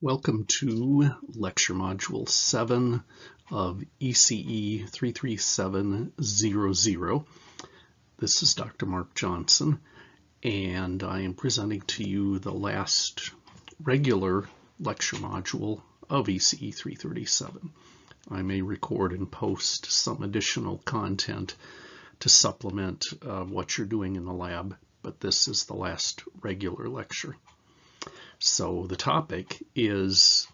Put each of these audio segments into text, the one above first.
Welcome to Lecture Module 7 of ECE 33700. This is Dr. Mark Johnson, and I am presenting to you the last regular lecture module of ECE 337. I may record and post some additional content to supplement what you're doing in the lab, but this is the last regular lecture. So the topic is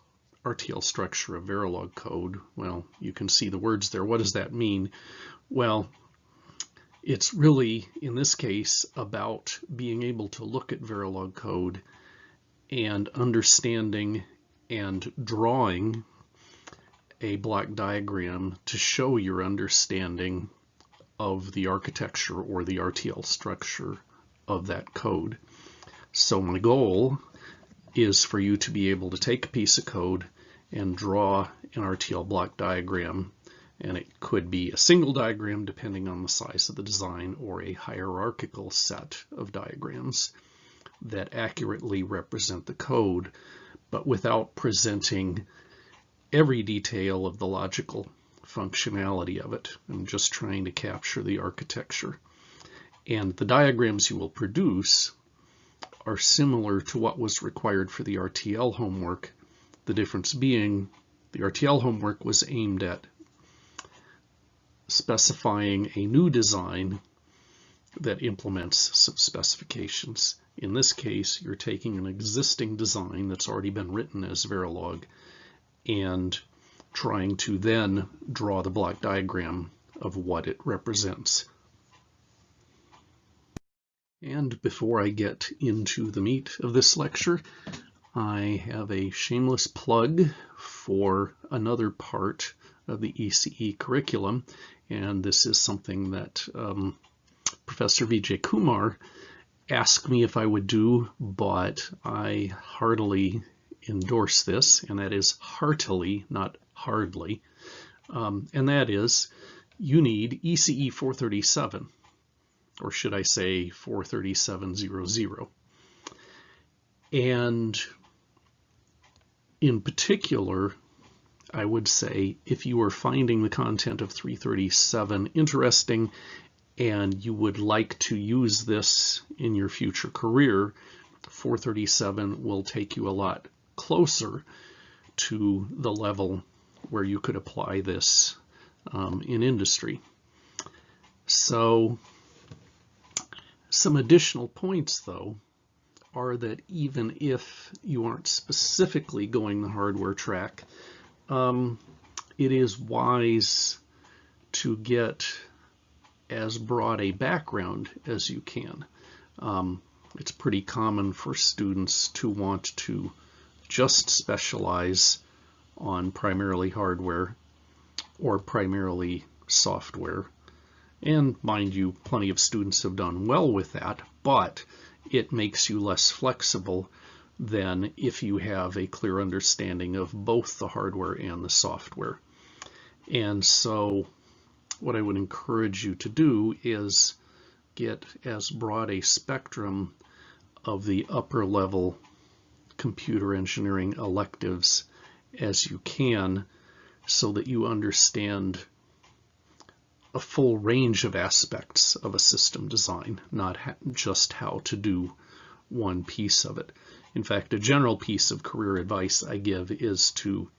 RTL structure of Verilog code. Well, you can see the words there. What does that mean? Well, it's really, in this case, about being able to look at Verilog code and understanding and drawing a block diagram to show your understanding of the architecture or the RTL structure of that code. So my goal is for you to be able to take a piece of code and draw an RTL block diagram, and it could be a single diagram depending on the size of the design, or a hierarchical set of diagrams that accurately represent the code, but without presenting every detail of the logical functionality of it. I'm just trying to capture the architecture. And the diagrams you will produce are similar to what was required for the RTL homework, the difference being the RTL homework was aimed at specifying a new design that implements some specifications. In this case, you're taking an existing design that's already been written as Verilog and trying to then draw the block diagram of what it represents. And before I get into the meat of this lecture, I have a shameless plug for another part of the ECE curriculum, and this is something that Professor Vijay Kumar asked me if I would do, but I heartily endorse this, and that is heartily, not hardly, and that is you need ECE 437. Or should I say 43700. And in particular, I would say if you are finding the content of 337 interesting and you would like to use this in your future career, 437 will take you a lot closer to the level where you could apply this in industry. So some additional points, though, are that even if you aren't specifically going the hardware track, it is wise to get as broad a background as you can. It's pretty common for students to want to just specialize on primarily hardware or primarily software. And mind you, plenty of students have done well with that, but it makes you less flexible than if you have a clear understanding of both the hardware and the software. And so what I would encourage you to do is get as broad a spectrum of the upper level computer engineering electives as you can, so that you understand a full range of aspects of a system design, not just how to do one piece of it. In fact, a general piece of career advice I give is to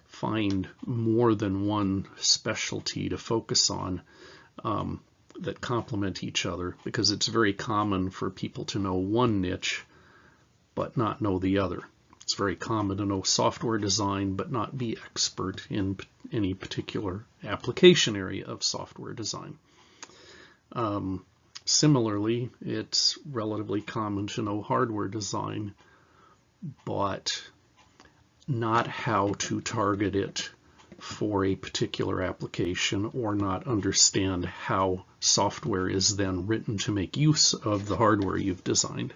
find more than one specialty to focus on that complement each other, because it's very common for people to know one niche but not know the other. It's very common to know software design but not be expert in any particular application area of software design. Similarly, it's relatively common to know hardware design but not how to target it for a particular application, or not understand how software is then written to make use of the hardware you've designed.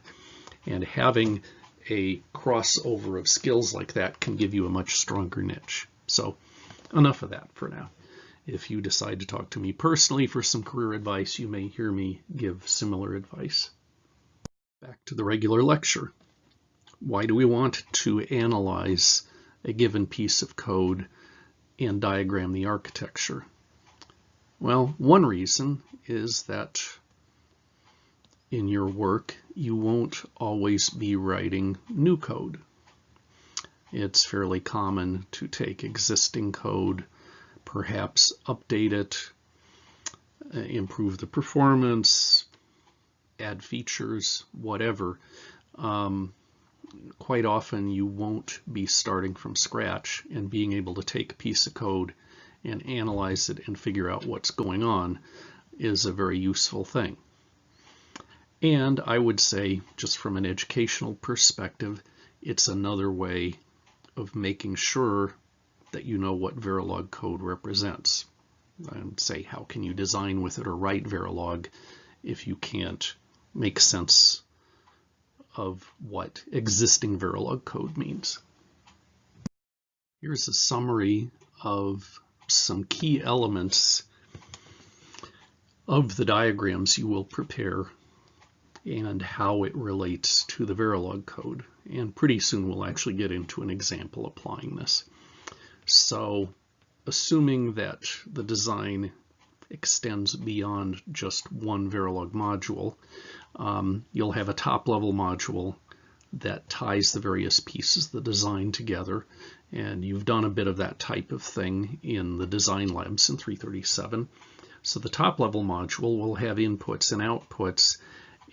And having a crossover of skills like that can give you a much stronger niche. So enough of that for now. If you decide to talk to me personally for some career advice, you may hear me give similar advice. Back to the regular lecture. Why do we want to analyze a given piece of code and diagram the architecture? Well, one reason is that in your work you won't always be writing new code. It's fairly common to take existing code, perhaps update it, improve the performance, add features, whatever. Quite often you won't be starting from scratch, and being able to take a piece of code and analyze it and figure out what's going on is a very useful thing. And I would say, just from an educational perspective, it's another way of making sure that you know what Verilog code represents. And say, how can you design with it or write Verilog if you can't make sense of what existing Verilog code means? Here's a summary of some key elements of the diagrams you will prepare and how it relates to the Verilog code. And pretty soon we'll actually get into an example applying this. So, assuming that the design extends beyond just one Verilog module, you'll have a top-level module that ties the various pieces of the design together, and you've done a bit of that type of thing in the design labs in 337. So the top-level module will have inputs and outputs,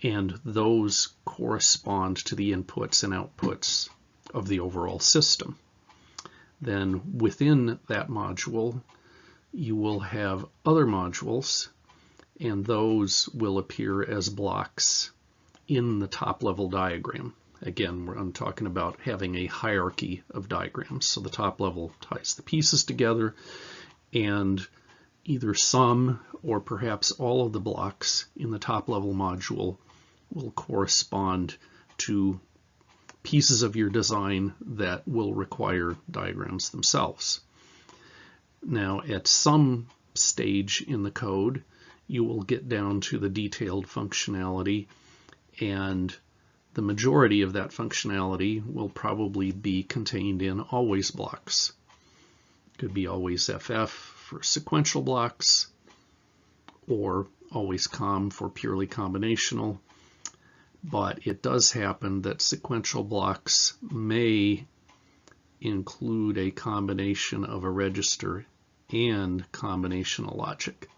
and those correspond to the inputs and outputs of the overall system. Then within that module, you will have other modules, and those will appear as blocks in the top-level diagram. Again, I'm talking about having a hierarchy of diagrams. So the top level ties the pieces together, and either some or perhaps all of the blocks in the top-level module will correspond to pieces of your design that will require diagrams themselves. Now, at some stage in the code, you will get down to the detailed functionality, and the majority of that functionality will probably be contained in always blocks. It could be always FF for sequential blocks, or always com for purely combinational. But it does happen that sequential blocks may include a combination of a register and combinational logic.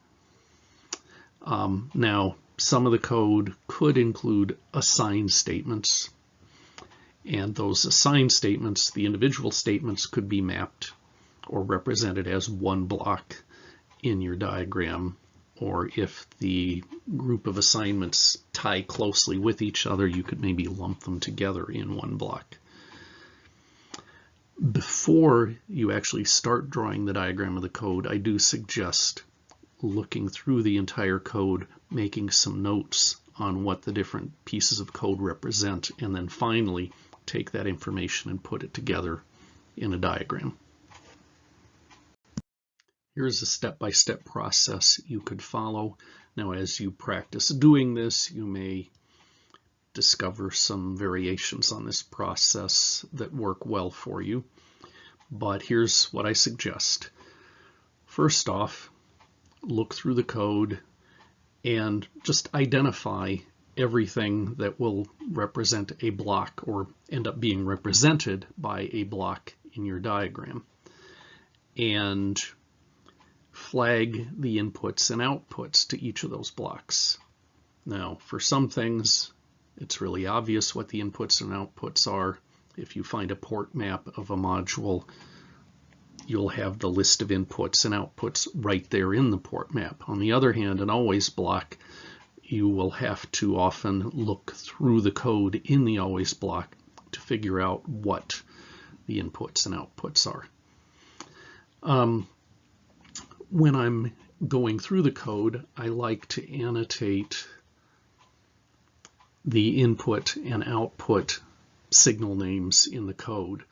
Now, some of the code could include assign statements, and those assign statements, the individual statements, could be mapped or represented as one block in your diagram, or if the group of assignments tie closely with each other, you could maybe lump them together in one block. Before you actually start drawing the diagram of the code, I do suggest looking through the entire code, making some notes on what the different pieces of code represent, and then finally take that information and put it together in a diagram. Here's a step-by-step process you could follow. Now, as you practice doing this, you may discover some variations on this process that work well for you. But here's what I suggest. First off, look through the code and just identify everything that will represent a block or end up being represented by a block in your diagram, and flag the inputs and outputs to each of those blocks. Now, for some things, it's really obvious what the inputs and outputs are. If you find a port map of a module, you'll have the list of inputs and outputs right there in the port map. On the other hand, an always block, you will have to often look through the code in the always block to figure out what the inputs and outputs are. When I'm going through the code, I like to annotate the input and output signal names in the code.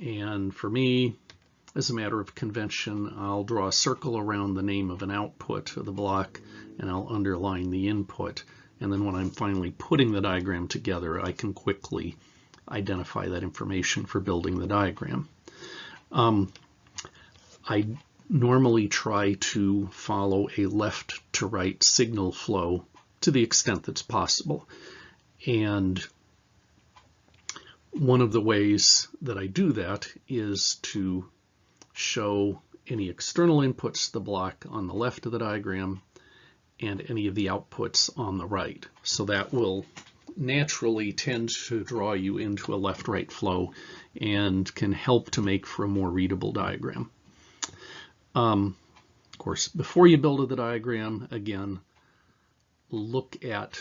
And for me, as a matter of convention, I'll draw a circle around the name of an output of the block, and I'll underline the input. And then when I'm finally putting the diagram together, I can quickly identify that information for building the diagram. I normally try to follow a left to right signal flow to the extent that's possible. And one of the ways that I do that is to show any external inputs to the block on the left of the diagram and any of the outputs on the right. So that will naturally tend to draw you into a left-right flow and can help to make for a more readable diagram. Of course, before you build the diagram, again, look at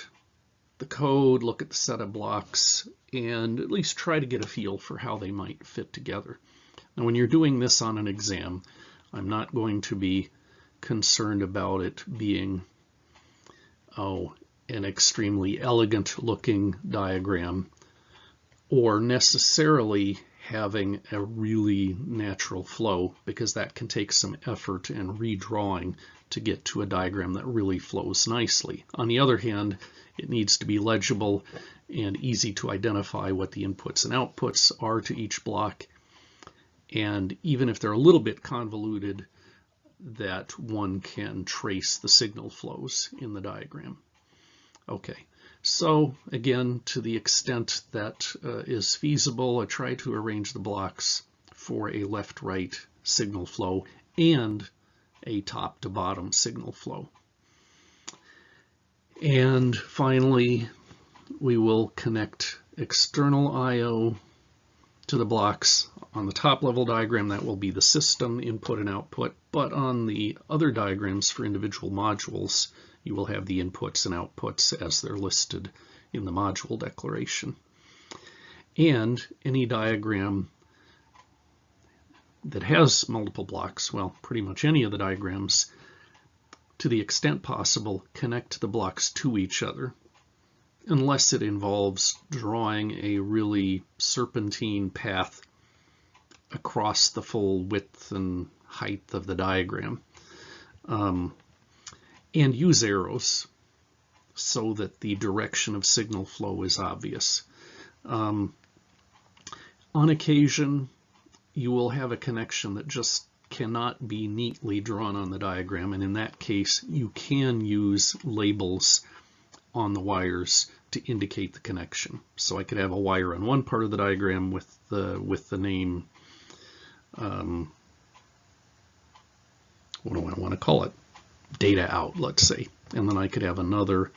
the code, look at the set of blocks, and at least try to get a feel for how they might fit together. Now, when you're doing this on an exam, I'm not going to be concerned about it being, an extremely elegant looking diagram or necessarily having a really natural flow, because that can take some effort and redrawing to get to a diagram that really flows nicely. On the other hand, it needs to be legible and easy to identify what the inputs and outputs are to each block. And even if they're a little bit convoluted, that one can trace the signal flows in the diagram. Okay, so again, to the extent that is feasible, I try to arrange the blocks for a left-right signal flow and a top-to-bottom signal flow. And finally, we will connect external I/O to the blocks. On the top level diagram, that will be the system input and output, but on the other diagrams for individual modules, you will have the inputs and outputs as they're listed in the module declaration. And any diagram that has multiple blocks, well, pretty much any of the diagrams, to the extent possible, connect the blocks to each other, unless it involves drawing a really serpentine path across the full width and height of the diagram. And use arrows so that the direction of signal flow is obvious. On occasion, you will have a connection that just cannot be neatly drawn on the diagram, and in that case, you can use labels on the wires to indicate the connection. So I could have a wire on one part of the diagram with the name, what do I want to call it? Data out, let's say. And then I could have another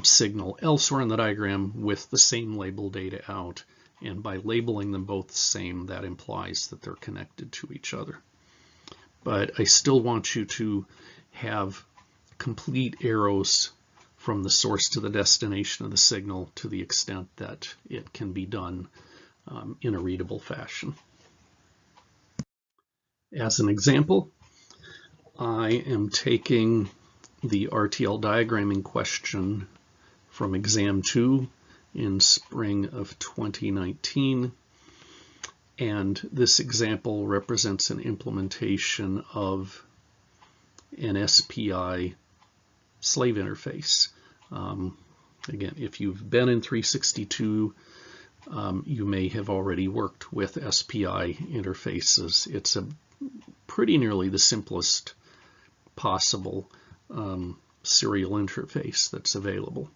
signal elsewhere in the diagram with the same label, data out. And by labeling them both the same, that implies that they're connected to each other. But I still want you to have complete arrows from the source to the destination of the signal to the extent that it can be done in a readable fashion. As an example, I am taking the RTL diagramming question from exam 2 in spring of 2019, and this example represents an implementation of an SPI slave interface. Again, if you've been in 362, you may have already worked with SPI interfaces. It's a pretty nearly the simplest possible serial interface that's available.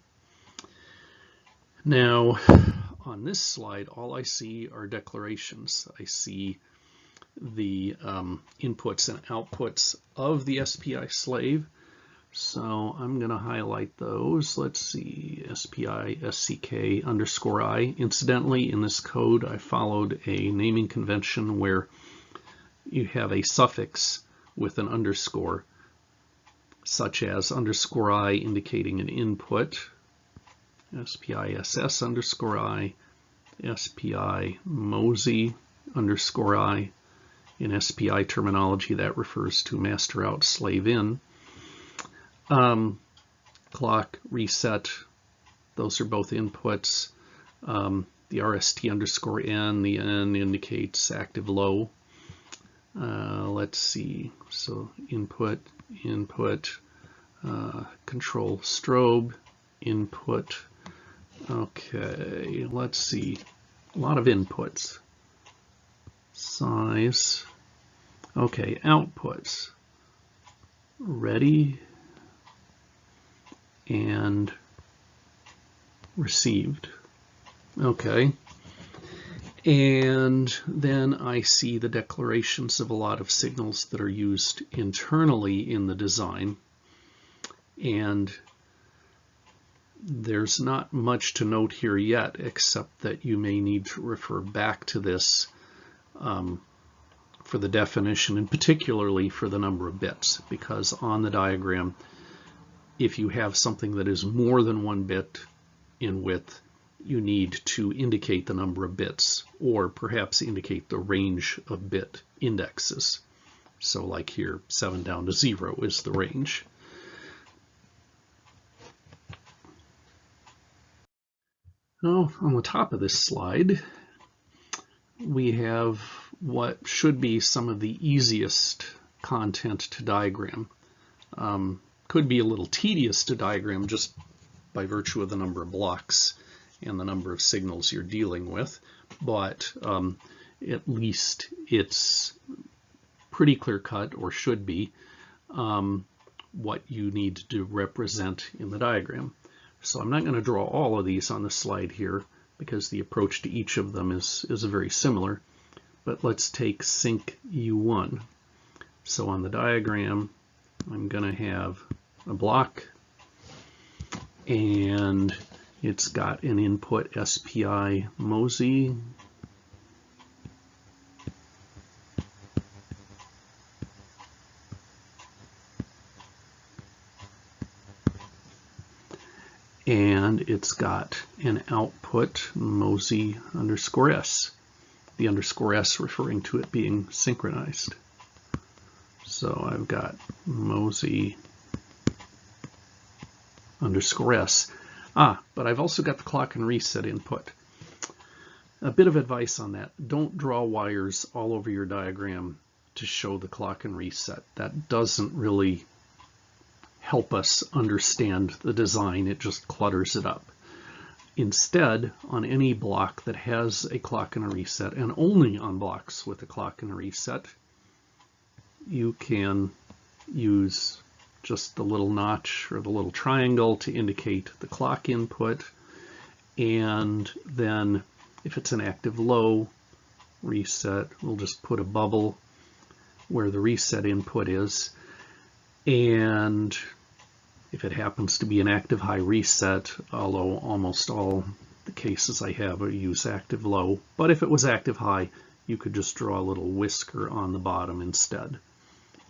Now, on this slide, all I see are declarations. I see the inputs and outputs of the SPI slave. So I'm going to highlight those. Let's see, SPI SCK _I. Incidentally, in this code, I followed a naming convention where you have a suffix with an underscore, such as _I indicating an input, SPI SS _I, SPI MOSI _I. In SPI terminology, that refers to master out, slave in. Clock, reset, those are both inputs. The RST _N, the N indicates active low. Let's see, so input, control strobe, input. Okay, let's see, A lot of inputs. Size. Okay, outputs. Ready and received. Okay. And then I see the declarations of a lot of signals that are used internally in the design. And there's not much to note here yet, except that you may need to refer back to this for the definition, and particularly for the number of bits, because on the diagram, if you have something that is more than 1 bit in width, you need to indicate the number of bits, or perhaps indicate the range of bit indexes. So like here, 7 down to 0 is the range. Now, on the top of this slide, we have what should be some of the easiest content to diagram. Could be a little tedious to diagram just by virtue of the number of blocks and the number of signals you're dealing with, but at least it's pretty clear cut, or should be, what you need to represent in the diagram. So I'm not going to draw all of these on the slide here because the approach to each of them is very similar, but let's take sync U1. So on the diagram, I'm going to have a block, and it's got an input SPI MOSI, and it's got an output MOSI underscore S, the underscore S referring to it being synchronized. So I've got MOSI underscore S. But I've also got the clock and reset input. A bit of advice on that. Don't draw wires all over your diagram to show the clock and reset. That doesn't really help us understand the design. It just clutters it up. Instead, on any block that has a clock and a reset, and only on blocks with a clock and a reset, you can use just the little notch or the little triangle to indicate the clock input, and then if it's an active low reset, we'll just put a bubble where the reset input is, and if it happens to be an active high reset, although almost all the cases I have use active low, but if it was active high, you could just draw a little whisker on the bottom instead.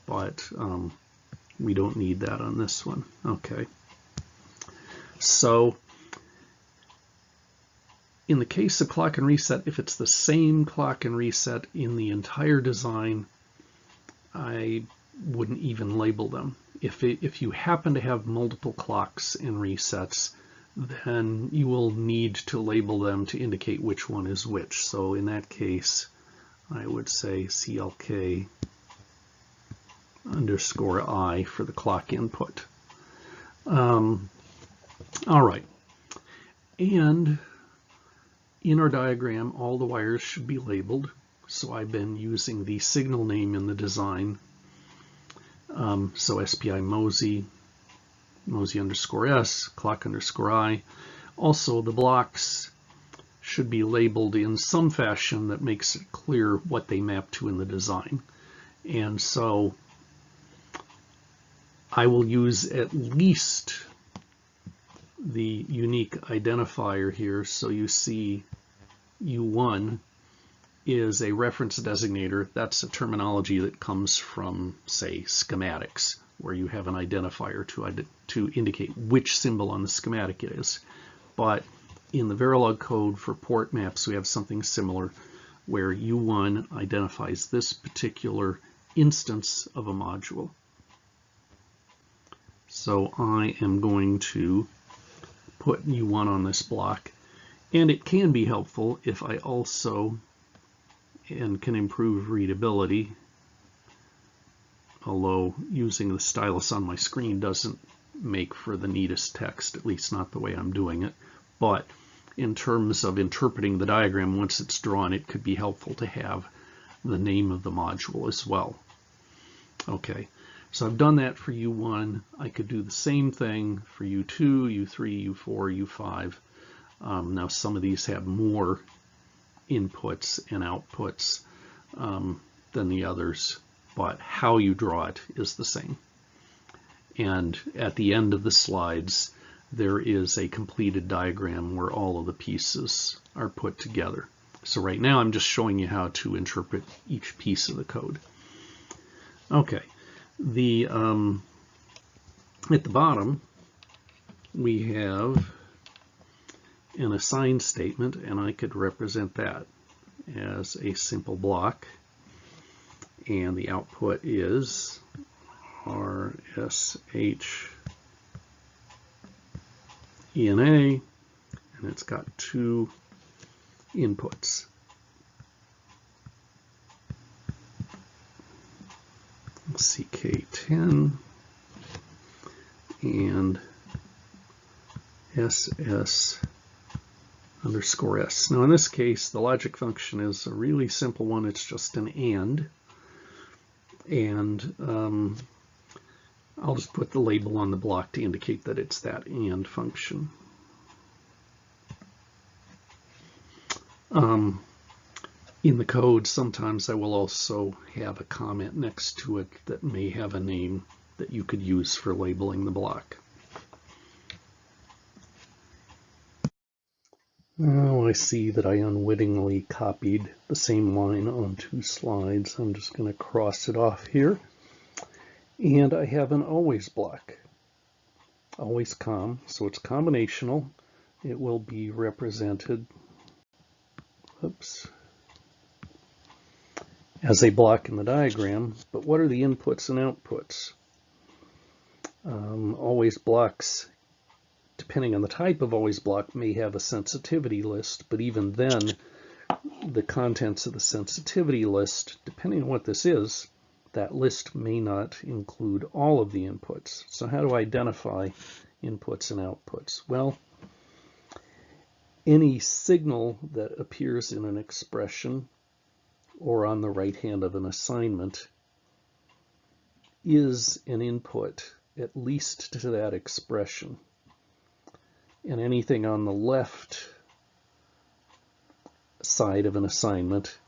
But we don't need that on this one. Okay. So in the case of clock and reset, if it's the same clock and reset in the entire design, I wouldn't even label them. If you happen to have multiple clocks and resets, then you will need to label them to indicate which one is which. So in that case, I would say CLK underscore I for the clock input. All right. And in our diagram, all the wires should be labeled. So I've been using the signal name in the design. So SPI MOSI, MOSI underscore S, clock underscore I. Also, the blocks should be labeled in some fashion that makes it clear what they map to in the design. And so I will use at least the unique identifier here. So you see U1 is a reference designator. That's a terminology that comes from, say, schematics, where you have an identifier to indicate which symbol on the schematic it is. But in the Verilog code for port maps, we have something similar, where U1 identifies this particular instance of a module. So I am going to put U1 on this block, and it can be helpful if I also can improve readability, although using the stylus on my screen doesn't make for the neatest text, at least not the way I'm doing it. But in terms of interpreting the diagram once it's drawn, it could be helpful to have the name of the module as well. Okay, so I've done that for U1. I could do the same thing for U2, U3, U4, U5. Now some of these have more inputs and outputs than the others, but how you draw it is the same. And at the end of the slides, there is a completed diagram where all of the pieces are put together. So right now I'm just showing you how to interpret each piece of the code. Okay, at the bottom we have an assign statement, and I could represent that as a simple block, and the output is RSH ENA, and it's got two inputs. CK10 and SS underscore S. Now in this case, the logic function is a really simple one. It's just an and I'll just put the label on the block to indicate that it's that and function. In the code, sometimes I will also have a comment next to it that may have a name that you could use for labeling the block. Now I see that I unwittingly copied the same line on two slides. I'm just going to cross it off here. And I have an always block, always com, so it's combinational. It will be represented, as a block in the diagram. But what are the inputs and outputs? Always blocks, depending on the type of always block, may have a sensitivity list, but even then, the contents of the sensitivity list, depending on what this is, that list may not include all of the inputs. So how do I identify inputs and outputs? Well, any signal that appears in an expression or on the right hand of an assignment is an input, at least to that expression. And anything on the left side of an assignment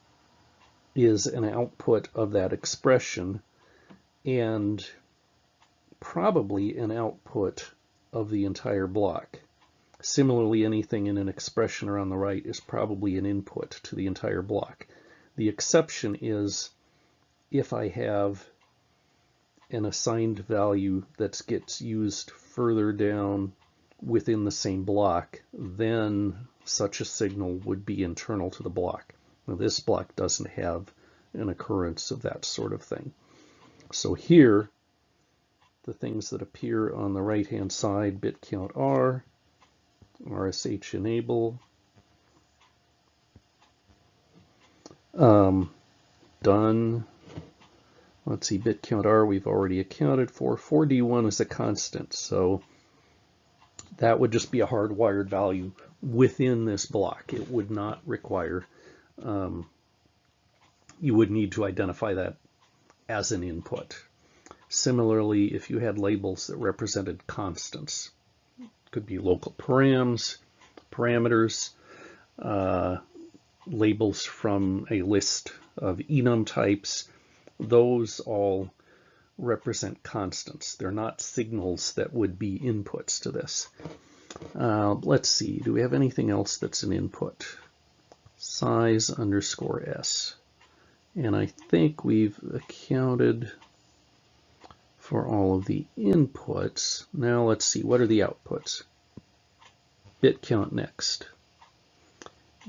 is an output of that expression, and probably an output of the entire block. Similarly, anything in an expression or on the right is probably an input to the entire block. The exception is if I have an assigned value that gets used further down within the same block, then such a signal would be internal to the block. Now, this block doesn't have an occurrence of that sort of thing. So here, the things that appear on the right-hand side, bit count R, RSH enable, done. Let's see, bit count R we've already accounted for. 4D1 is a constant, so that would just be a hardwired value within this block. It would not require, you would need to identify that as an input. Similarly, if you had labels that represented constants, could be local params, parameters, labels from a list of enum types, those all represent constants. They're not signals that would be inputs to this. Let's see, do we have anything else that's an input? Size underscore S. And I think we've accounted for all of the inputs. Now let's see, what are the outputs? Bit count next.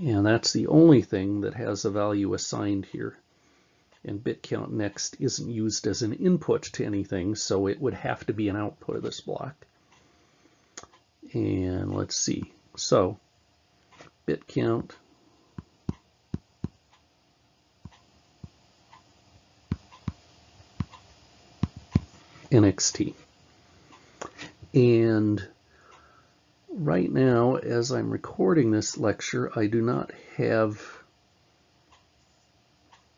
And that's the only thing that has a value assigned here. And bit count next isn't used as an input to anything, so it would have to be an output of this block. And let's see, so bit count, NXT. And right now, as I'm recording this lecture, I do not have,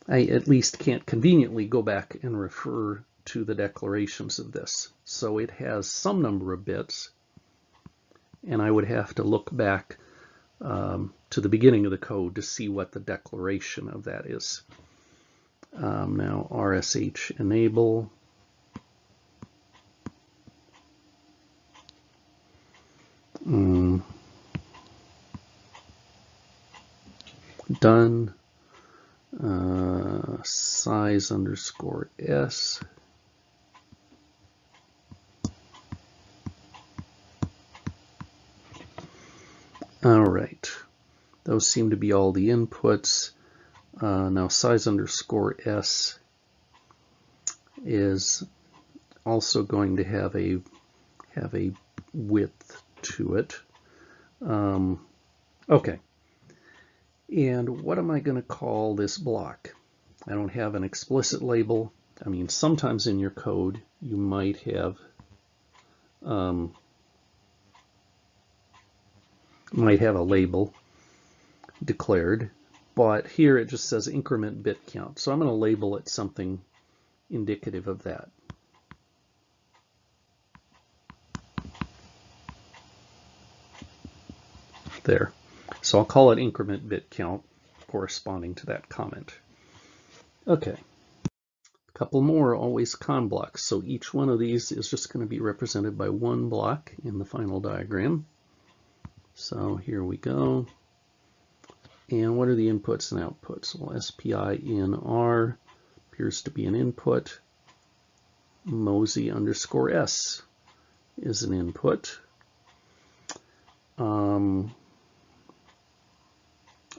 I at least can't conveniently go back and refer to the declarations of this. So it has some number of bits, and I would have to look back to the beginning of the code to see what the declaration of that is. Now RSH enable. Done. Size underscore S. All right. Those seem to be all the inputs. Now size underscore S is also going to have a width to it. Okay. And what am I going to call this block? I don't have an explicit label. I mean, sometimes in your code you might have a label declared, but here it just says increment bit count. So I'm going to label it something indicative of that. There. So I'll call it increment bit count corresponding to that comment. Okay. A couple more always con blocks. So each one of these is just going to be represented by one block in the final diagram. So here we go. And what are the inputs and outputs? Well, SPI in R appears to be an input. Mosey underscore S is an input.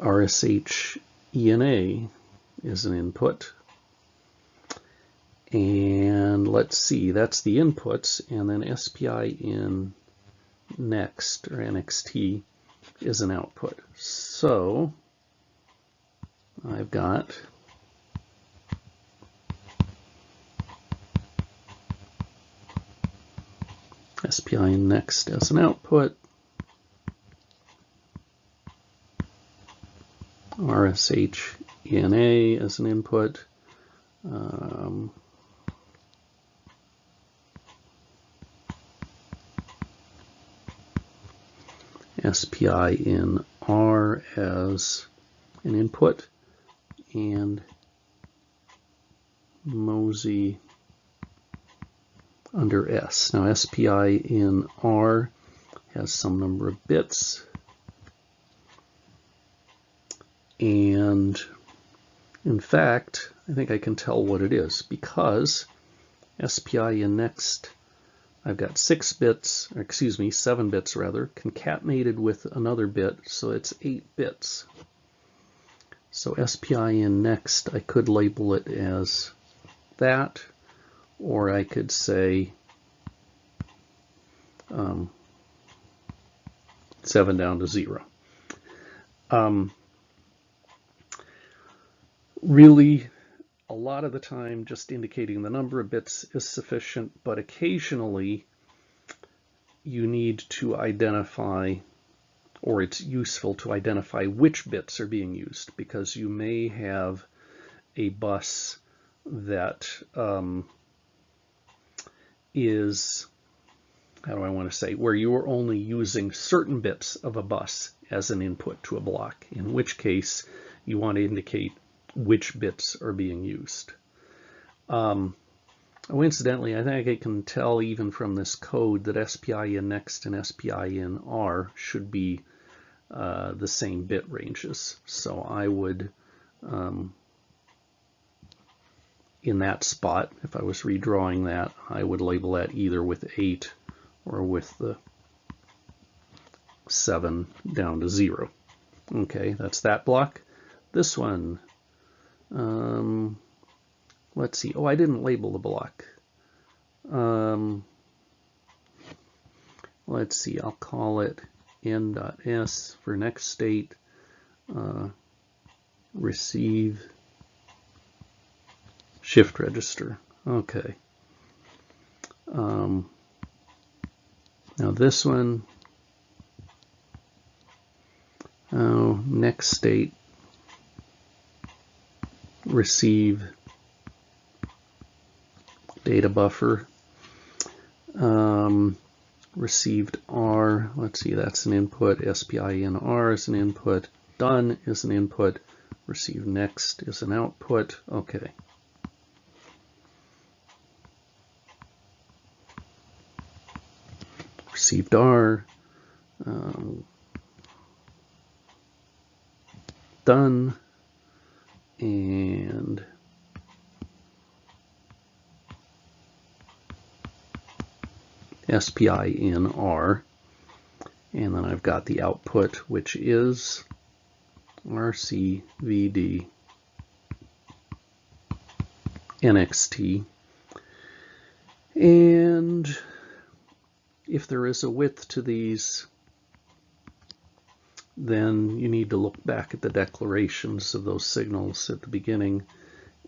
RSH ENA is an input. And let's see, that's the inputs, and then SPI in next or NXT is an output. So I've got SPI in next as an output, RSH ENA as an input, SPI in R as an input, and Mosey under S. Now SPI in R has some number of bits, and in fact I think I can tell what it is, because SPI in next I've got 7 bits rather, concatenated with another bit, so it's 8 bits. So SPI in next, I could label it as that, or I could say 7 down to 0. Really, a lot of the time just indicating the number of bits is sufficient, but occasionally you need to identify, or it's useful to identify which bits are being used, because you may have a bus that is, how do I want to say, where you are only using certain bits of a bus as an input to a block, in which case you want to indicate which bits are being used. Incidentally, I think I can tell even from this code that SPI in next and SPI in R should be the same bit ranges. So I would, in that spot, if I was redrawing that, I would label that either with 8 or with the 7 down to 0. Okay, that's that block. This one, let's see. Oh, I didn't label the block. Let's see. I'll call it n.s for next state. Receive shift register. Okay. Now this one Next state, receive data buffer. Received R, let's see, that's an input. SPI in R is an input. Done is an input. Receive next is an output. Okay. Received R. Done. And SPI in R. And then I've got the output, which is RCVD NXT. And if there is a width to these, then you need to look back at the declarations of those signals at the beginning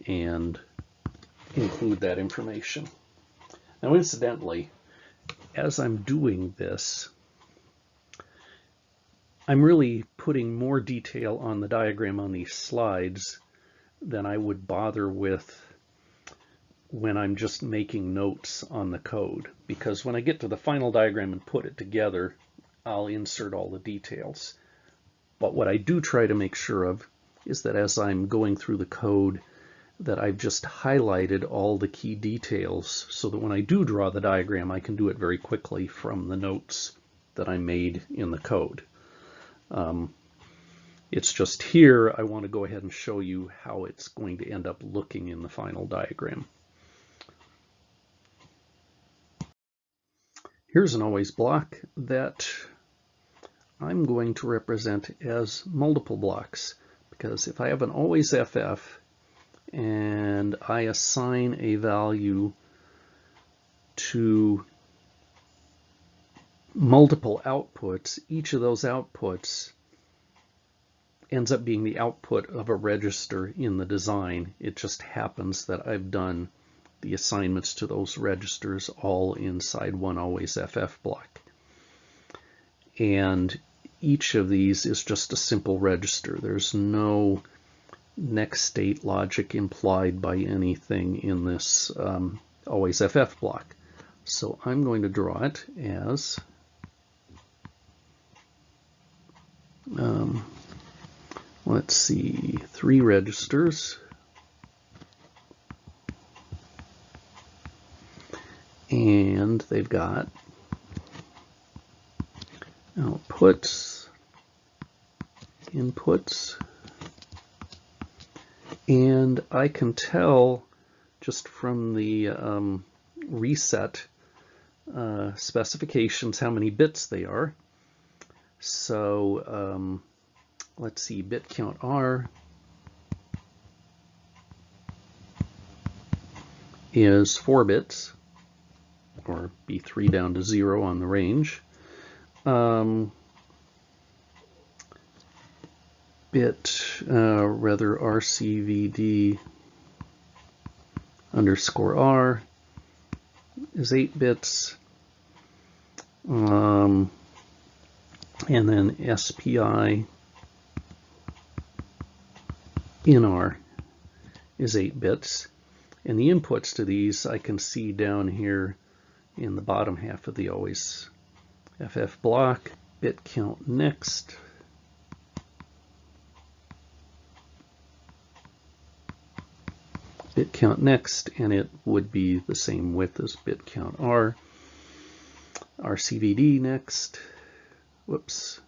and include that information. Now, incidentally, as I'm doing this, I'm really putting more detail on the diagram on these slides than I would bother with when I'm just making notes on the code, because when I get to the final diagram and put it together, I'll insert all the details. But what I do try to make sure of is that as I'm going through the code, that I've just highlighted all the key details so that when I do draw the diagram, I can do it very quickly from the notes that I made in the code. It's just here I want to go ahead and show you how it's going to end up looking in the final diagram. Here's an always block that I'm going to represent as multiple blocks, because if I have an always FF and I assign a value to multiple outputs, each of those outputs ends up being the output of a register in the design. It just happens that I've done the assignments to those registers all inside one always FF block. And each of these is just a simple register. There's no next state logic implied by anything in this always FF block. So I'm going to draw it as let's see, 3 registers, and they've got outputs, inputs, and I can tell just from the reset specifications how many bits they are. So let's see, bit count R is 4 bits, or be 3 down to 0 on the range. Rather RCVD underscore R is 8 bits. And then SPI in R is 8 bits. And the inputs to these I can see down here in the bottom half of the always FF block. Bit count next. Bit count next, and it would be the same width as bit count R. RCVD next. Whoops.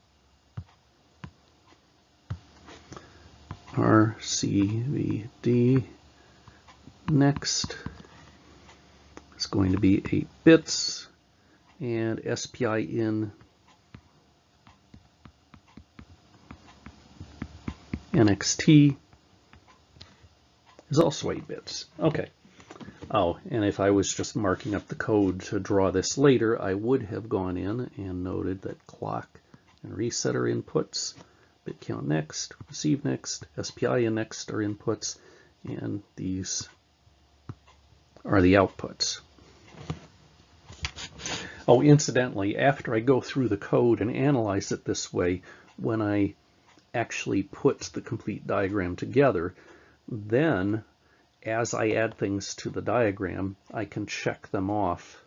RCVD next is going to be 8 bits, and SPI in NXT is also 8 bits. Okay. Oh, and if I was just marking up the code to draw this later, I would have gone in and noted that clock and reset are inputs, bit count next, receive next, SPI and next are inputs, and these are the outputs. Oh, incidentally, after I go through the code and analyze it this way, when I actually puts the complete diagram together. Then, as I add things to the diagram, I can check them off,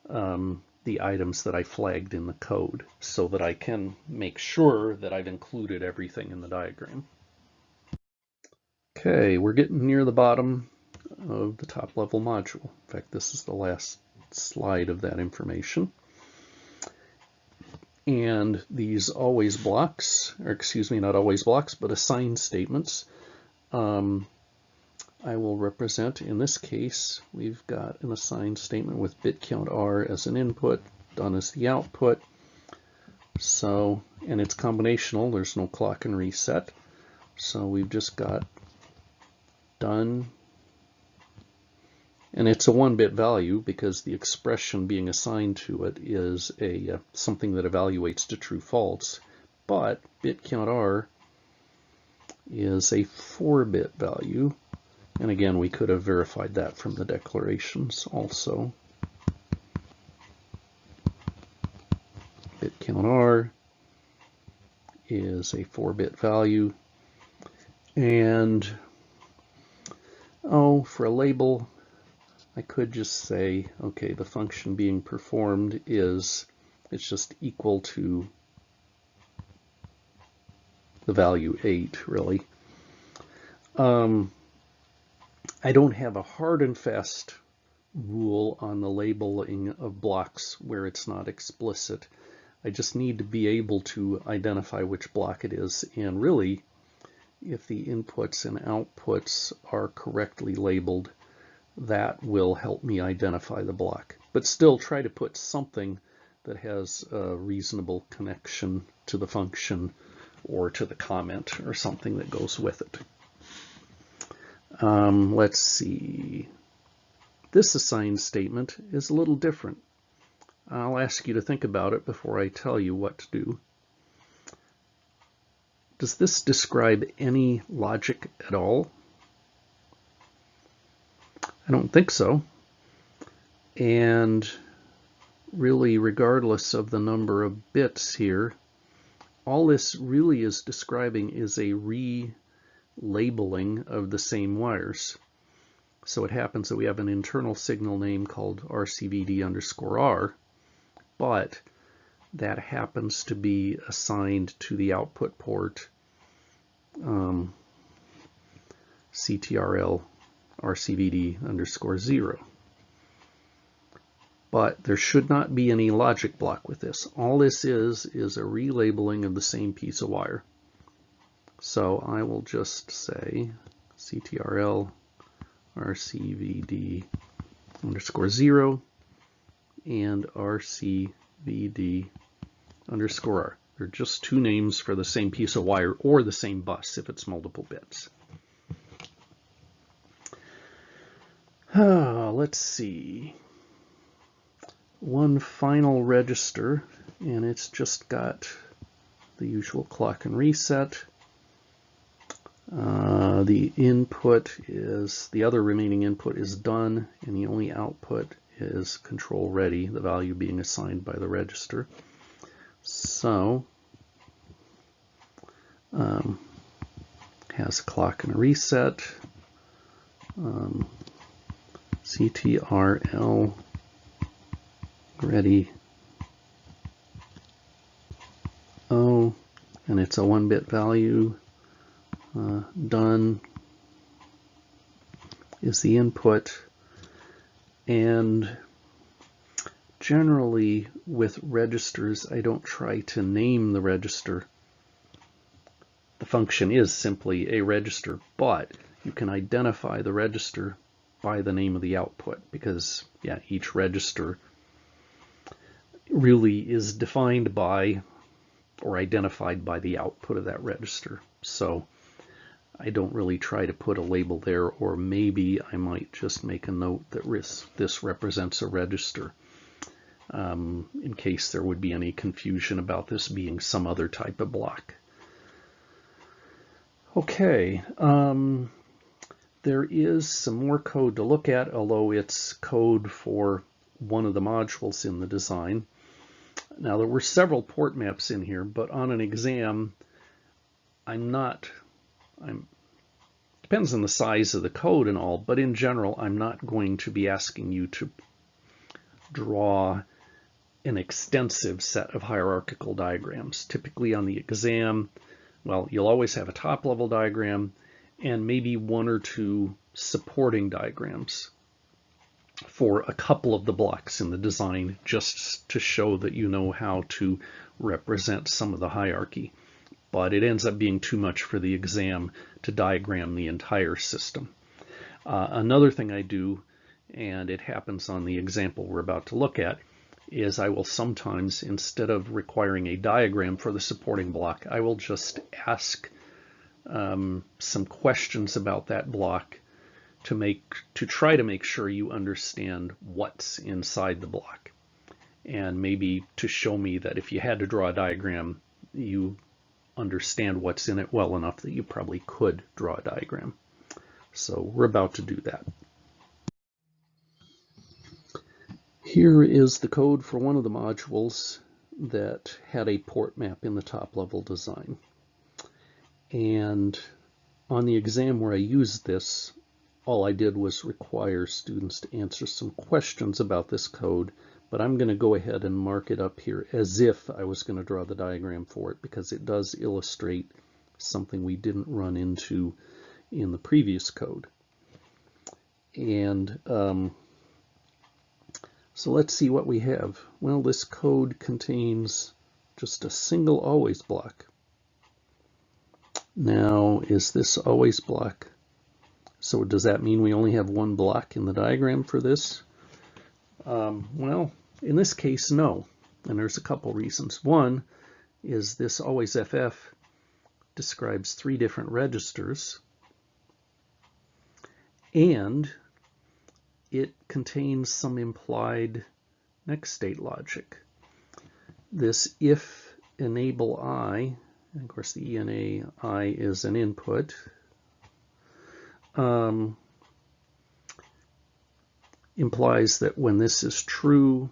the items that I flagged in the code, so that I can make sure that I've included everything in the diagram. Okay, we're getting near the bottom of the top level module. In fact, this is the last slide of that information. And these always blocks, or excuse me, not always blocks, but assign statements, I will represent, in this case, we've got an assigned statement with bit count R as an input, done as the output. So, and it's combinational, there's no clock and reset. So we've just got done, and it's a 1-bit value because the expression being assigned to it is a something that evaluates to true false, but bit count R is a 4-bit value, and again we could have verified that from the declarations also. Bit count R is a 4-bit value, and for a label I could just say, okay, the function being performed is, it's just equal to the value 8, really. I don't have a hard and fast rule on the labeling of blocks where it's not explicit. I just need to be able to identify which block it is, and really, if the inputs and outputs are correctly labeled, that will help me identify the block. But still try to put something that has a reasonable connection to the function or to the comment or something that goes with it. Let's see. This assign statement is a little different. I'll ask you to think about it before I tell you what to do. Does this describe any logic at all? I don't think so. And really, regardless of the number of bits here, all this really is describing is a relabeling of the same wires. So it happens that we have an internal signal name called RCVD_R, but that happens to be assigned to the output port CTRL RCVD_0. But there should not be any logic block with this. All this is a relabeling of the same piece of wire. So I will just say CTRL RCVD_0 and RCVD_R. They're just two names for the same piece of wire or the same bus if it's multiple bits. Let's see. One final register, and it's just got the usual clock and reset. The input is, the other remaining input is done, and the only output is control ready, the value being assigned by the register. So, has a clock and a reset. CTRL ready O, and it's a 1-bit value. Done is the input, and generally with registers I don't try to name the register. The function is simply a register, but you can identify the register by the name of the output, because yeah, each register really is defined by or identified by the output of that register. So I don't really try to put a label there, or maybe I might just make a note that this represents a register, in case there would be any confusion about this being some other type of block. Okay, there is some more code to look at, although it's code for one of the modules in the design. Now, there were several port maps in here, but on an exam, depends on the size of the code and all, but in general, I'm not going to be asking you to draw an extensive set of hierarchical diagrams. Typically on the exam, well, you'll always have a top-level diagram and maybe one or two supporting diagrams for a couple of the blocks in the design, just to show that you know how to represent some of the hierarchy. But it ends up being too much for the exam to diagram the entire system. Another thing I do, and it happens on the example we're about to look at, is I will sometimes, instead of requiring a diagram for the supporting block, I will just ask some questions about that block to try to make sure you understand what's inside the block, and maybe to show me that if you had to draw a diagram, you understand what's in it well enough that you probably could draw a diagram. So we're about to do that. Here is the code for one of the modules that had a port map in the top level design. And on the exam where I used this, all I did was require students to answer some questions about this code, but I'm going to go ahead and mark it up here as if I was going to draw the diagram for it, because it does illustrate something we didn't run into in the previous code. And so let's see what we have. Well, this code contains just a single always block. Now, is this always block? So does that mean we only have one block in the diagram for this? Well, in this case, no. And there's a couple reasons. One is this always FF describes 3 different registers, and it contains some implied next state logic. This if enable I, and of course the ENA I is an input, implies that when this is true,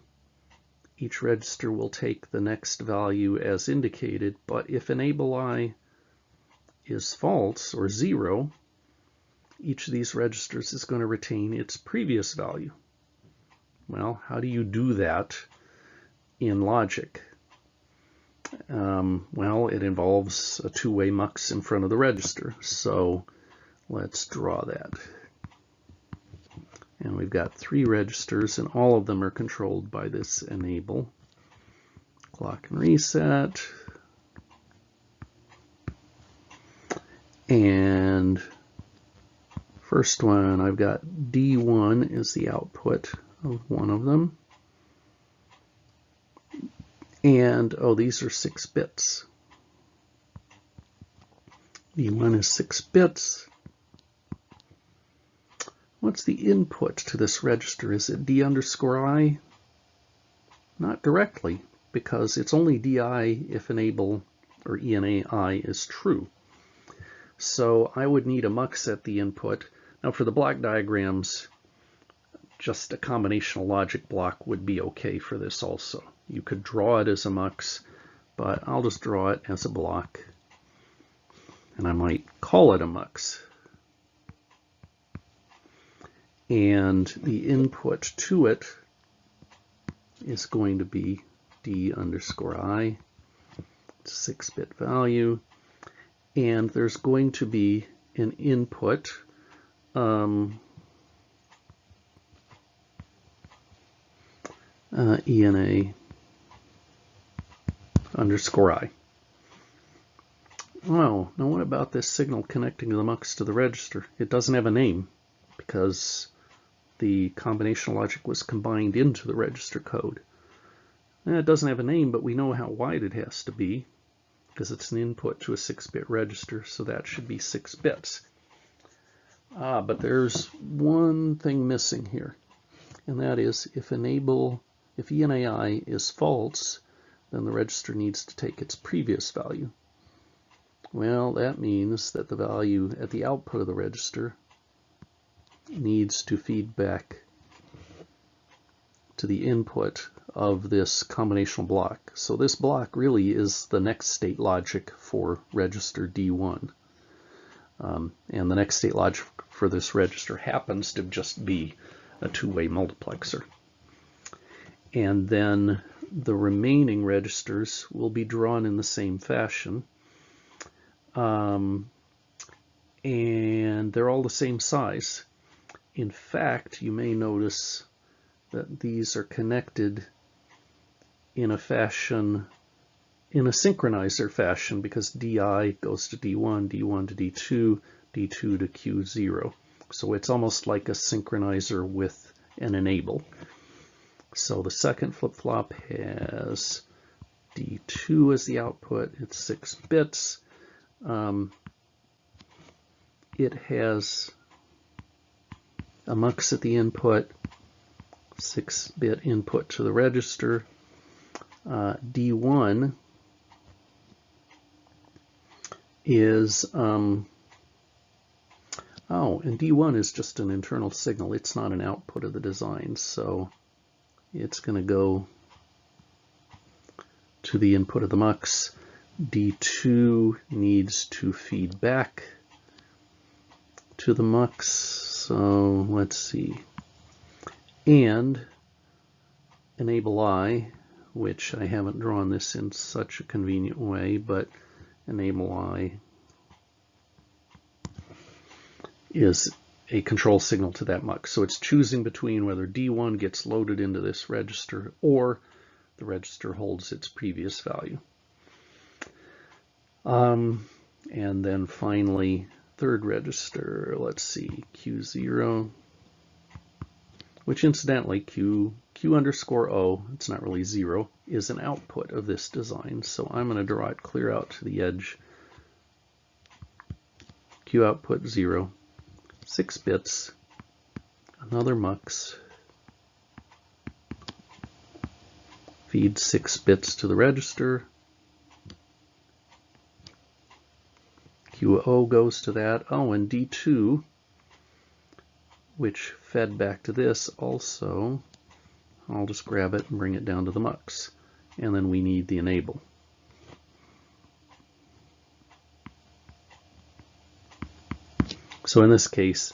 each register will take the next value as indicated, but if enable I is false or 0, each of these registers is going to retain its previous value. Well, how do you do that in logic? Well, it involves a two-way mux in front of the register, so let's draw that. And we've got 3 registers, and all of them are controlled by this enable. Clock and reset. And first one, I've got D1 is the output of one of them. And, oh, these are 6 bits. D1 is 6 bits. What's the input to this register? Is it D underscore I? Not directly, because it's only DI if enable or ENA I is true. So I would need a mux at the input. Now for the block diagrams, just a combinational logic block would be okay for this also. You could draw it as a mux, but I'll just draw it as a block, and I might call it a mux. And the input to it is going to be D underscore I. It's a 6-bit value. And there's going to be an input ENA underscore I. Oh, now what about this signal connecting the mux to the register? It doesn't have a name because the combinational logic was combined into the register code. And it doesn't have a name, but we know how wide it has to be because it's an input to a 6-bit register, so that should be 6 bits. But there's one thing missing here, and that is if ENAI is false, then the register needs to take its previous value. Well, that means that the value at the output of the register needs to feed back to the input of this combinational block. So this block really is the next state logic for register D1. And the next state logic for this register happens to just be a two-way multiplexer. And then the remaining registers will be drawn in the same fashion. And they're all the same size. In fact, you may notice that these are connected in a fashion, in a synchronizer fashion, because DI goes to D1, D1 to D2, D2 to Q0. So it's almost like a synchronizer with an enable. So the second flip-flop has D2 as the output. It's 6 bits. It has a mux at the input, 6-bit input to the register. D1 is, and D1 is just an internal signal. It's not an output of the design, so it's going to go to the input of the mux. D2 needs to feed back to the mux, so let's see. And enable I, which I haven't drawn this in such a convenient way, but enable I is a control signal to that mux. So it's choosing between whether D1 gets loaded into this register or the register holds its previous value. And then finally, third register, let's see, Q0, which incidentally, Q underscore O, it's not really 0, is an output of this design. So I'm going to draw it clear out to the edge. Q output 0, 6 bits, another mux, feed 6 bits to the register. QO goes to that. Oh, and D2, which fed back to this also, I'll just grab it and bring it down to the mux. And then we need the enable. So in this case,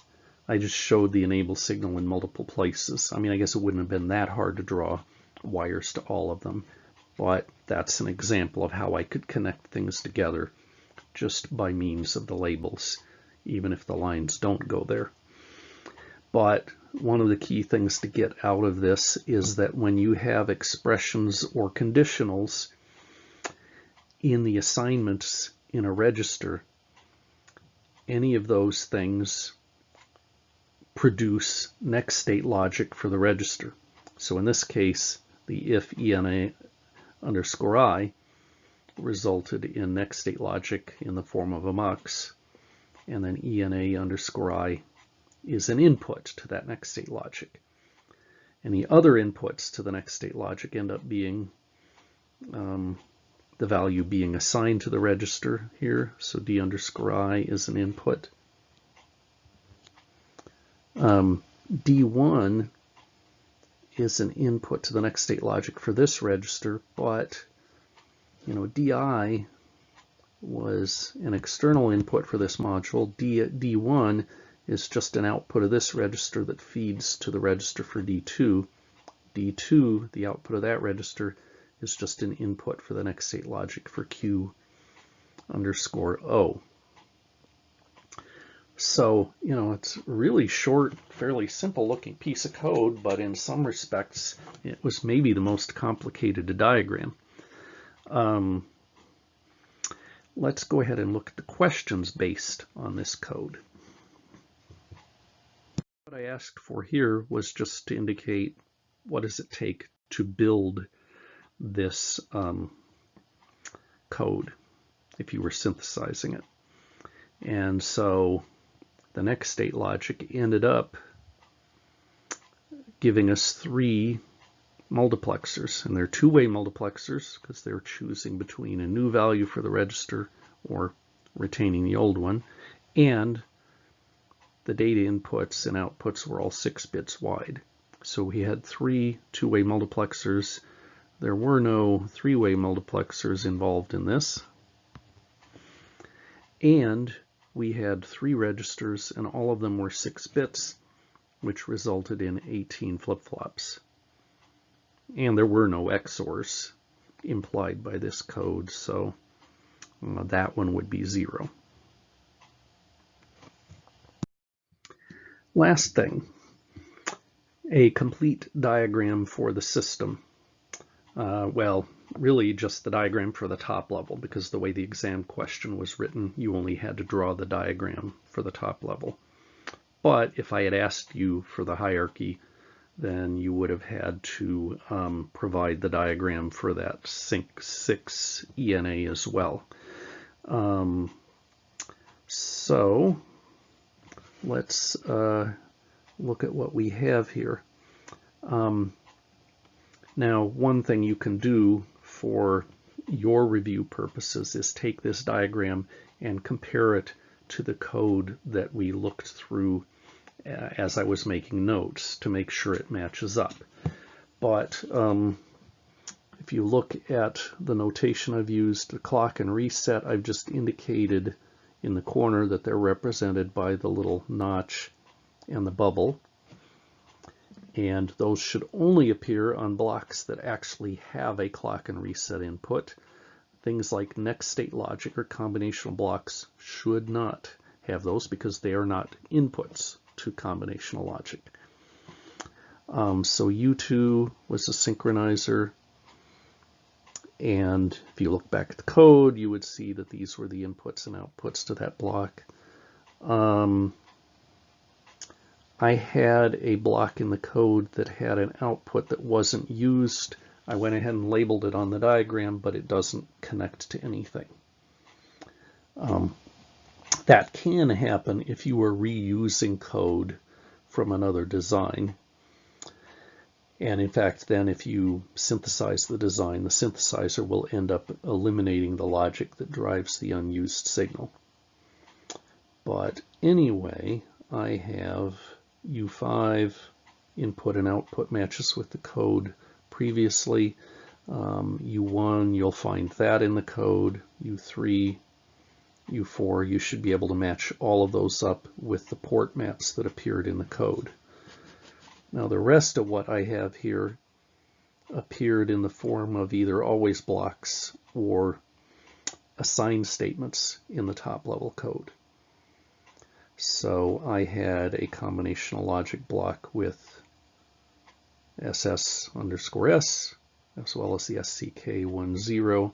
I just showed the enable signal in multiple places. I mean, I guess it wouldn't have been that hard to draw wires to all of them, but that's an example of how I could connect things together just by means of the labels, even if the lines don't go there. But one of the key things to get out of this is that when you have expressions or conditionals in the assignments in a register, any of those things produce next state logic for the register. So in this case, the if ENA underscore I resulted in next state logic in the form of a mux, and then ENA underscore I is an input to that next state logic. And the other inputs to the next state logic end up being the value being assigned to the register here. So D underscore I is an input. D1 is an input to the next state logic for this register, but DI was an external input for this module. D1 is just an output of this register that feeds to the register for D2. D2, the output of that register, is just an input for the next state logic for Q underscore O. So, it's a really short, fairly simple looking piece of code, but in some respects, it was maybe the most complicated to diagram. Let's go ahead and look at the questions based on this code. What I asked for here was just to indicate what does it take to build this code if you were synthesizing it. And so the next state logic ended up giving us 3 multiplexers, and they're two-way multiplexers because they're choosing between a new value for the register or retaining the old one, and the data inputs and outputs were all 6 bits wide. So we had 3 two-way multiplexers. There were no three-way multiplexers involved in this. And we had 3 registers, and all of them were 6 bits, which resulted in 18 flip-flops. And there were no XORs implied by this code, so that one would be 0. Last thing, a complete diagram for the system. Well, really just the diagram for the top level, because the way the exam question was written, you only had to draw the diagram for the top level. But if I had asked you for the hierarchy, then you would have had to provide the diagram for that Sync 6 ENA as well. So let's look at what we have here. Now, one thing you can do for your review purposes is take this diagram and compare it to the code that we looked through as I was making notes to make sure it matches up. But if you look at the notation I've used, the clock and reset, I've just indicated in the corner that they're represented by the little notch and the bubble. And those should only appear on blocks that actually have a clock and reset input. Things like next state logic or combinational blocks should not have those because they are not inputs to combinational logic. So U2 was a synchronizer, and if you look back at the code, you would see that these were the inputs and outputs to that block. I had a block in the code that had an output that wasn't used. I went ahead and labeled it on the diagram, but it doesn't connect to anything. That can happen if you are reusing code from another design. And in fact, then if you synthesize the design, the synthesizer will end up eliminating the logic that drives the unused signal. But anyway, I have U5 input and output matches with the code previously. U1, you'll find that in the code. U3, U4, you should be able to match all of those up with the port maps that appeared in the code. Now the rest of what I have here appeared in the form of either always blocks or assign statements in the top level code. So I had a combinational logic block with SS_S as well as the SCK10.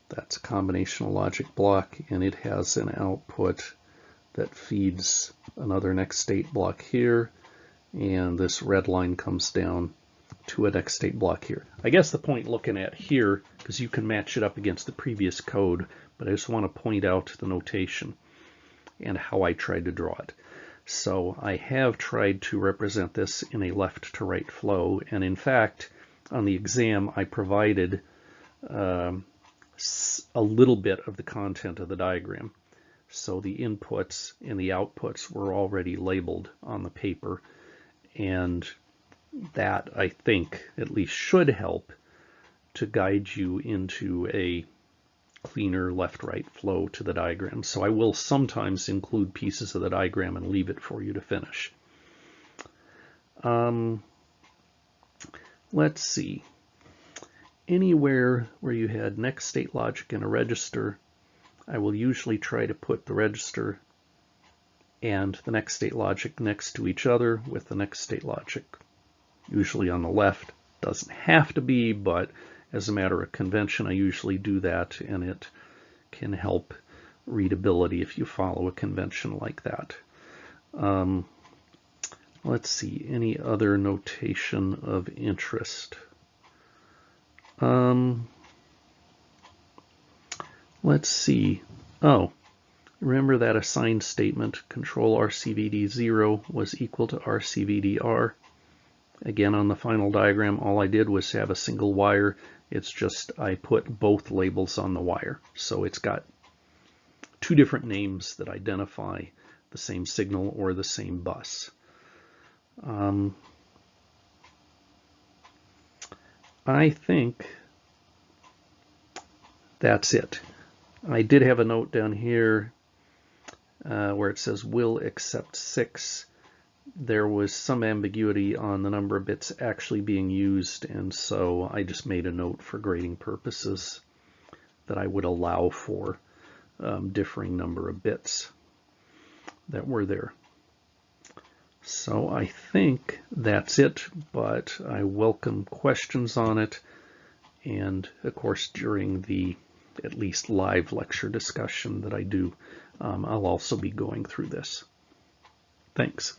That's a combinational logic block, and it has an output that feeds another next state block here, and this red line comes down to a next state block here. I guess the point looking at here, because you can match it up against the previous code, but I just want to point out the notation and how I tried to draw it. So I have tried to represent this in a left to right flow, and in fact on the exam I provided a little bit of the content of the diagram. So the inputs and the outputs were already labeled on the paper, and that I think at least should help to guide you into a cleaner left-right flow to the diagram. So I will sometimes include pieces of the diagram and leave it for you to finish. Let's see. Anywhere where you had next state logic in a register, I will usually try to put the register and the next state logic next to each other with the next state logic usually on the left. Doesn't have to be, but as a matter of convention I usually do that, and it can help readability if you follow a convention like that. Let's see, any other notation of interest? Let's see. Oh, remember that assigned statement, control RCVD0 was equal to RCVDR. Again, on the final diagram, all I did was have a single wire. It's just I put both labels on the wire. So it's got two different names that identify the same signal or the same bus. I think that's it. I did have a note down here where it says will accept 6. There was some ambiguity on the number of bits actually being used, and so I just made a note for grading purposes that I would allow for differing number of bits that were there. So I think that's it, but I welcome questions on it, and of course during the at least live lecture discussion that I do, I'll also be going through this. Thanks.